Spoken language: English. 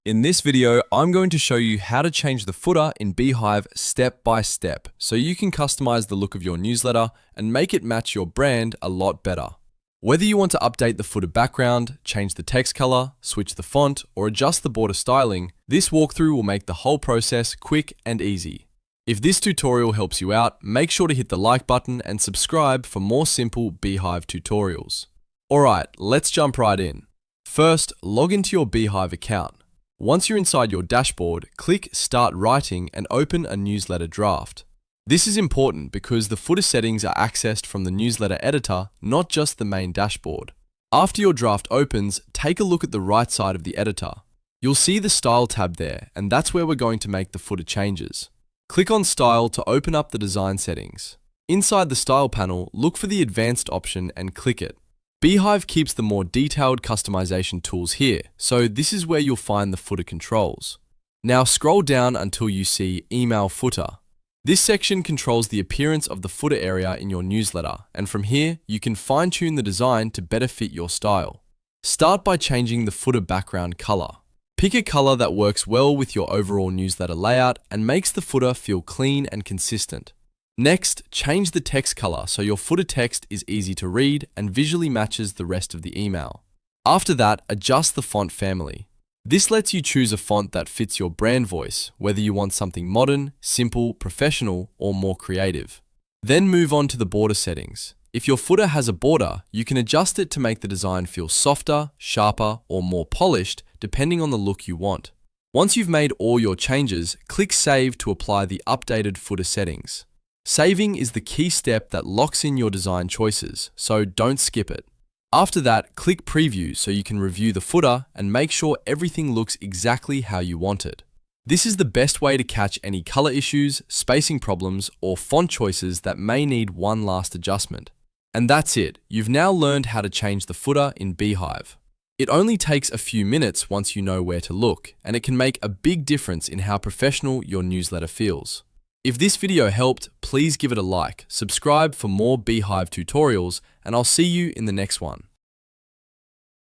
In this video, I'm going to show you how to change the footer in Beehiiv step by step so you can customize the look of your newsletter and make it match your brand a lot better. Whether you want to update the footer background, change the text color, switch the font, or adjust the border styling, this walkthrough will make the whole process quick and easy. If this tutorial helps you out, make sure to hit the like button and subscribe for more simple Beehiiv tutorials. Alright, let's jump right in. First, log into your Beehiiv account. Once you're inside your dashboard, click Start Writing and open a newsletter draft. This is important because the footer settings are accessed from the newsletter editor, not just the main dashboard. After your draft opens, take a look at the right side of the editor. You'll see the Style tab there, and that's where we're going to make the footer changes. Click on Style to open up the design settings. Inside the Style panel, look for the Advanced option and click it. Beehiiv keeps the more detailed customization tools here, so this is where you'll find the footer controls. Now scroll down until you see Email Footer. This section controls the appearance of the footer area in your newsletter, and from here, you can fine-tune the design to better fit your style. Start by changing the footer background color. Pick a color that works well with your overall newsletter layout and makes the footer feel clean and consistent. Next, change the text color so your footer text is easy to read and visually matches the rest of the email. After that, adjust the font family. This lets you choose a font that fits your brand voice, whether you want something modern, simple, professional, or more creative. Then move on to the border settings. If your footer has a border, you can adjust it to make the design feel softer, sharper, or more polished, depending on the look you want. Once you've made all your changes, click Save to apply the updated footer settings. Saving is the key step that locks in your design choices, so don't skip it. After that, click Preview so you can review the footer and make sure everything looks exactly how you want it. This is the best way to catch any color issues, spacing problems, or font choices that may need one last adjustment. And that's it, you've now learned how to change the footer in Beehiiv. It only takes a few minutes once you know where to look, and it can make a big difference in how professional your newsletter feels. If this video helped, please give it a like, subscribe for more Beehiiv tutorials, and I'll see you in the next one.